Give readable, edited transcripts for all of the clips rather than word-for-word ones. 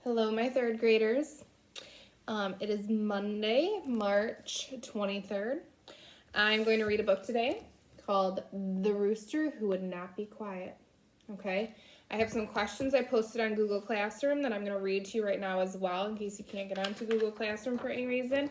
Hello, my third graders. It is Monday, March 23rd. I'm going to read a book today called The Rooster Who Would Not Be Quiet. Okay, I have some questions I posted on Google Classroom that I'm going to read to you right now as well in case you can't get onto Google Classroom for any reason.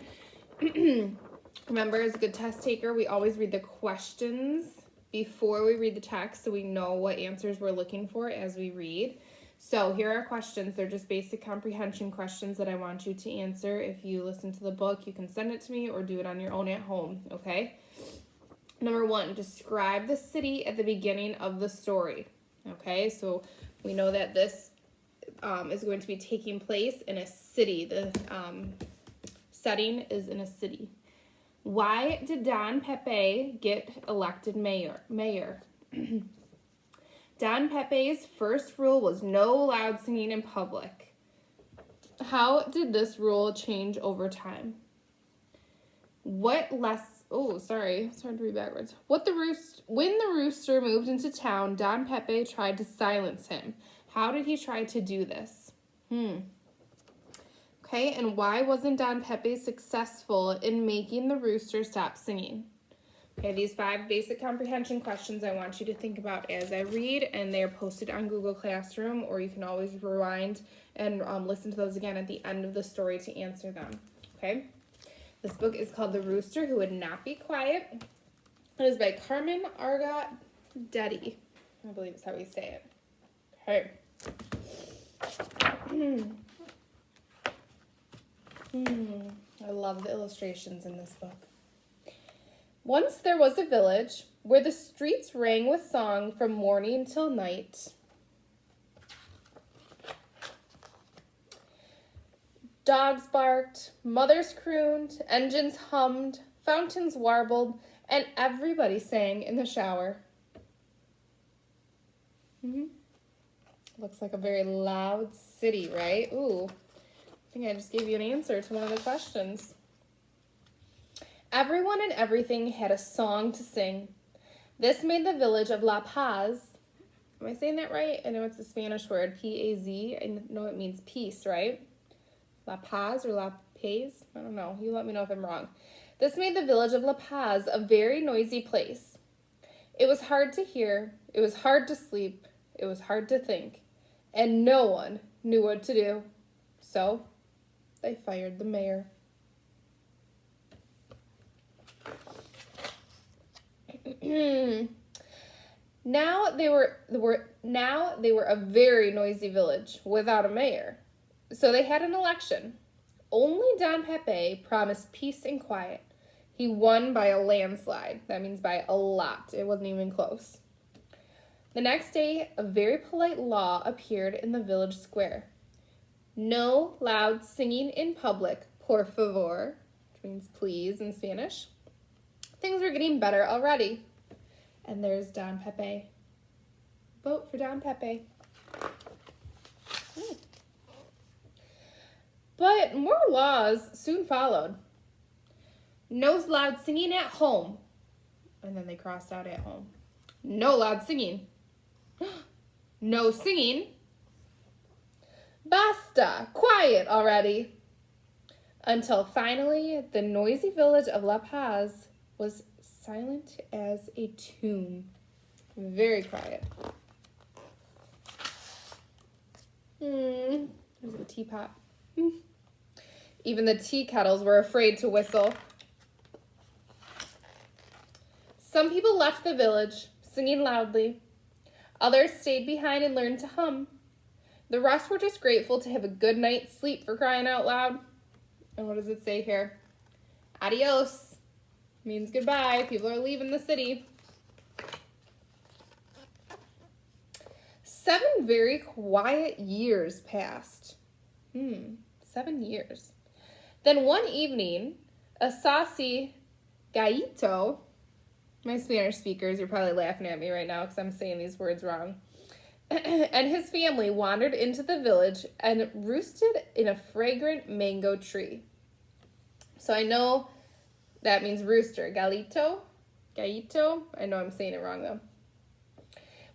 Remember, as a good test taker, we always read the questions before we read the text so we know what answers we're looking for as we read. So here are questions. They're just basic comprehension questions that I want you to answer. If you listen to the book, you can send it to me or do it on your own at home, okay? Number 1, describe the city at the beginning of the story, okay? So we know that this is going to be taking place in a city. The setting is in a city. Why did Don Pepe get elected mayor? Don Pepe's first rule was no loud singing in public. How did this rule change over time? When the rooster moved into town, Don Pepe tried to silence him. How did he try to do this? Okay, and why wasn't Don Pepe successful in making the rooster stop singing? Okay, these 5 basic comprehension questions I want you to think about as I read, and they're posted on Google Classroom, or you can always rewind and listen to those again at the end of the story to answer them, okay? This book is called The Rooster Who Would Not Be Quiet. It is by Carmen Argot Deddy. I believe is how we say it. Okay. I love the illustrations in this book. Once there was a village where the streets rang with song from morning till night. Dogs barked, mothers crooned, engines hummed, fountains warbled, and everybody sang in the shower. Looks like a very loud city, right? Ooh, I think I just gave you an answer to one of the questions. Everyone and everything had a song to sing. This made the village of La Paz. Am I saying that right? I know it's a Spanish word, P-A-Z. I know it means peace, right? La Paz or La Paz? I don't know. You let me know if I'm wrong. This made the village of La Paz a very noisy place. It was hard to hear. It was hard to sleep. It was hard to think. And no one knew what to do. So they fired the mayor. Now they were a very noisy village without a mayor. So they had an election. Only Don Pepe promised peace and quiet. He won by a landslide. That means by a lot. It wasn't even close. The next day, a very polite law appeared in the village square. No loud singing in public, por favor, which means please in Spanish. Things were getting better already. And there's Don Pepe. Vote for Don Pepe. But more laws soon followed. No loud singing at home. And then they crossed out at home. No loud singing. No singing. Basta! Quiet already. Until finally, the noisy village of La Paz was silent as a tomb. Very quiet. There's the teapot. Even the tea kettles were afraid to whistle. Some people left the village, singing loudly. Others stayed behind and learned to hum. The rest were just grateful to have a good night's sleep, for crying out loud. And what does it say here? Adios. Means goodbye. People are leaving the city. 7 very quiet years passed. 7 years. Then one evening, a saucy gallito, my Spanish speakers, you're probably laughing at me right now because I'm saying these words wrong, and his family wandered into the village and roosted in a fragrant mango tree. So I know that means rooster. Gallito. I know I'm saying it wrong though.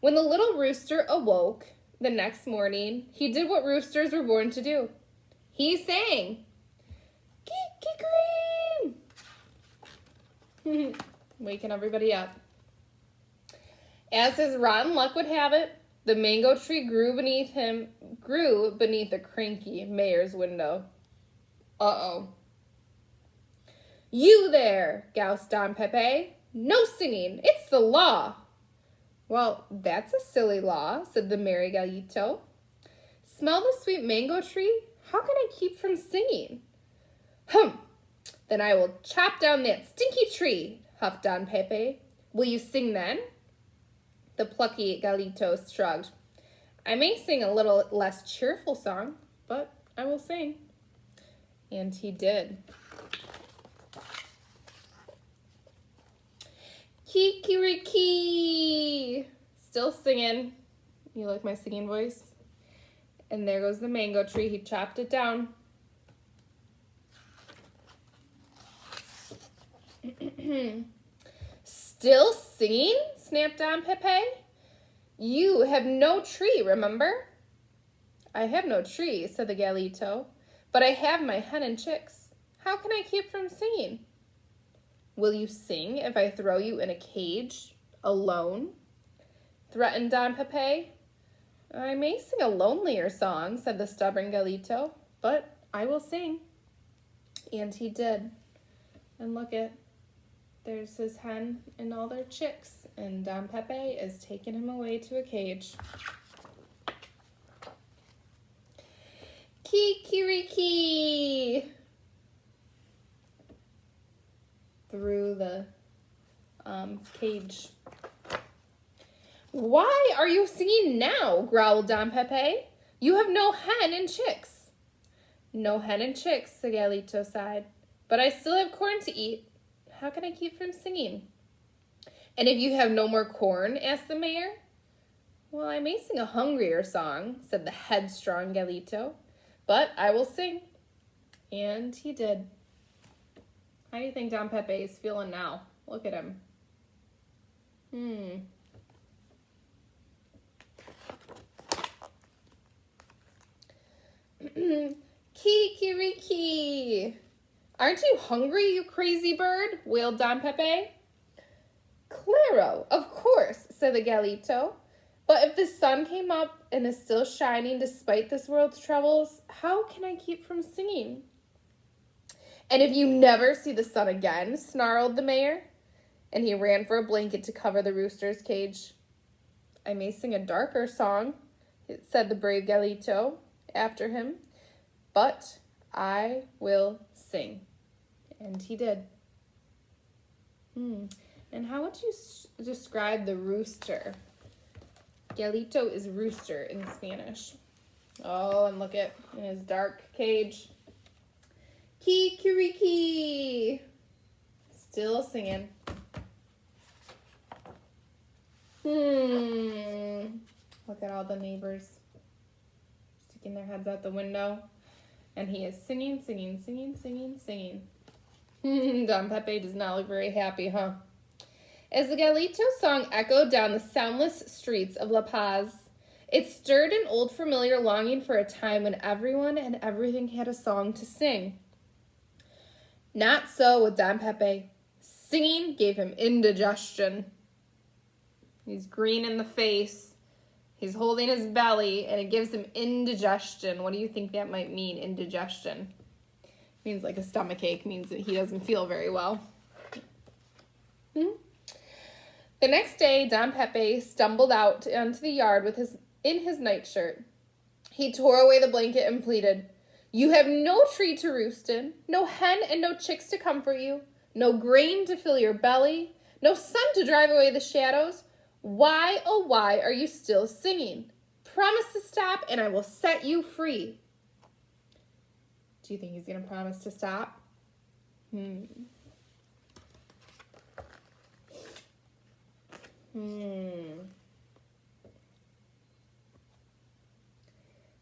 When the little rooster awoke, the next morning, he did what roosters were born to do. He sang, "Kiki-cream," waking everybody up. As his rotten luck would have it, the mango tree grew beneath the cranky mayor's window. Uh-oh. "You there," goused Don Pepe. "No singing. It's the law." "Well, that's a silly law," said the merry Gallito. "Smell the sweet mango tree? How can I keep from singing?" "Hum! Then I will chop down that stinky tree," huffed Don Pepe. "Will you sing then?" The plucky Gallito shrugged. "I may sing a little less cheerful song, but I will sing." And he did. Kikiriki! Still singing. You like my singing voice? And there goes the mango tree. He chopped it down. "Still singing?" snapped Don Pepe. "You have no tree, remember?" "I have no tree," said the Gallito, "but I have my hen and chicks. How can I keep from singing?" "Will you sing if I throw you in a cage, alone?" threatened Don Pepe. "I may sing a lonelier song," said the stubborn Gallito, "but I will sing." And he did. And look it, there's his hen and all their chicks, and Don Pepe is taking him away to a cage. Kikiriki! Through the cage. "Why are you singing now?" growled Don Pepe. "You have no hen and chicks." "No hen and chicks," the Gallito sighed, "but I still have corn to eat. How can I keep from singing?" "And if you have no more corn?" asked the mayor. "Well, I may sing a hungrier song," said the headstrong Gallito, "but I will sing." And he did. How do you think Don Pepe is feeling now? Look at him. Kikiriki! "Aren't you hungry, you crazy bird?" wailed Don Pepe. "Claro, of course," said the Gallito. "But if the sun came up and is still shining despite this world's troubles, how can I keep from singing?" "And if you never see the sun again," snarled the mayor, and he ran for a blanket to cover the rooster's cage. "I may sing a darker song," said the brave Gallito after him, "but I will sing." And he did. And how would you describe the rooster? Gallito is rooster in Spanish. Oh, and look at in his dark cage. Kikiriki! Still singing. Look at all the neighbors sticking their heads out the window. And he is singing, singing, singing, singing, singing. Don Pepe does not look very happy, huh? As the Gallito song echoed down the soundless streets of La Paz, it stirred an old familiar longing for a time when everyone and everything had a song to sing. Not so with Don Pepe. Singing gave him indigestion. He's green in the face. He's holding his belly, and it gives him indigestion. What do you think that might mean, indigestion? It means like a stomach ache, means that he doesn't feel very well. The next day, Don Pepe stumbled out onto the yard in his nightshirt. He tore away the blanket and pleaded, "You have no tree to roost in, no hen and no chicks to comfort you, no grain to fill your belly, no sun to drive away the shadows. Why, oh why, are you still singing? Promise to stop and I will set you free." Do you think he's going to promise to stop?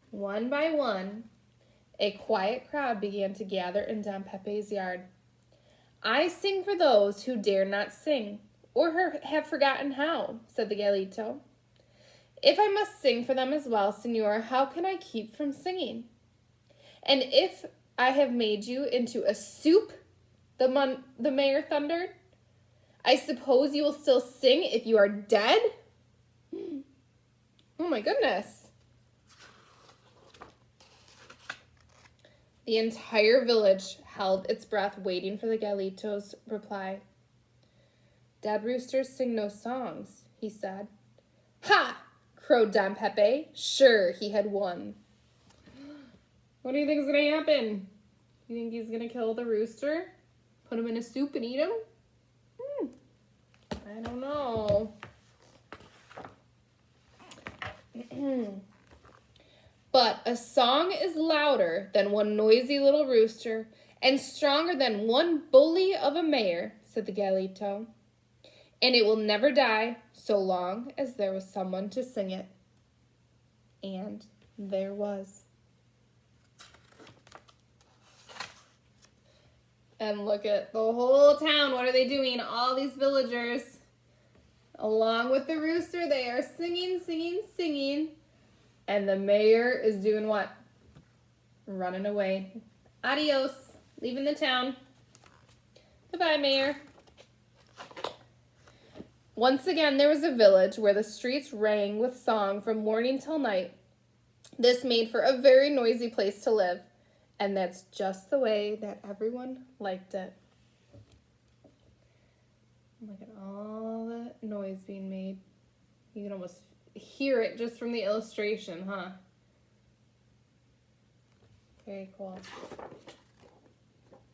One by one, a quiet crowd began to gather in Don Pepe's yard. "I sing for those who dare not sing, or have forgotten how," said the Gallito. If I must sing for them as well, Senor, how can I keep from singing? And if I have made you into a soup, the mayor thundered, I suppose you will still sing if you are dead? Oh my goodness. The entire village held its breath waiting for the Galito's reply. Dead roosters sing no songs, he said. Ha! Crowed Don Pepe. Sure, he had won. What do you think is going to happen? You think he's going to kill the rooster? Put him in a soup and eat him? I don't know. But a song is louder than one noisy little rooster and stronger than one bully of a mayor, said the Galito. And it will never die so long as there was someone to sing it. And there was. And look at the whole town. What are they doing? All these villagers, along with the rooster, they are singing, singing, singing. And the mayor is doing what? Running away. Adios. Leaving the town. Goodbye, mayor. Once again, there was a village where the streets rang with song from morning till night. This made for a very noisy place to live. And that's just the way that everyone liked it. Look at all the noise being made. You can almost hear it just from the illustration, huh? Very cool.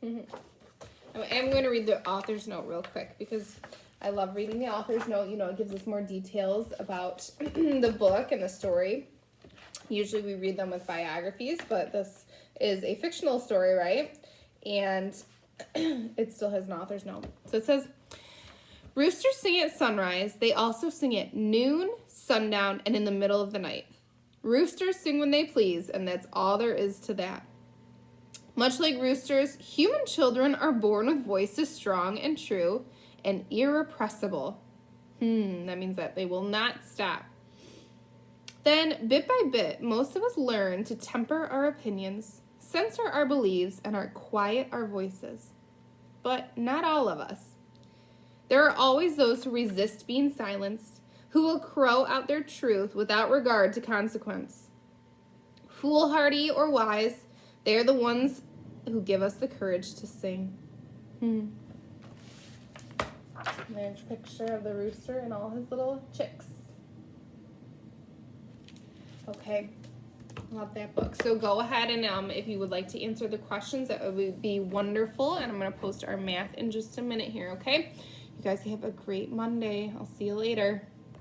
I'm going to read the author's note real quick because I love reading the author's note. You know, it gives us more details about the book and the story. Usually we read them with biographies, but this is a fictional story, right? And it still has an author's note. So it says, roosters sing at sunrise. They also sing at noon, sundown, and in the middle of the night. Roosters sing when they please, and that's all there is to that. Much like roosters, human children are born with voices strong and true and irrepressible. That means that they will not stop. Then, bit by bit, most of us learn to temper our opinions, censor our beliefs, and quiet our voices. But not all of us. There are always those who resist being silenced, who will crow out their truth without regard to consequence. Foolhardy or wise, they are the ones who give us the courage to sing. There's a picture of the rooster and all his little chicks. Okay, love that book. So go ahead and if you would like to answer the questions, that would be wonderful. And I'm going to post our math in just a minute here, okay? You guys have a great Monday. I'll see you later.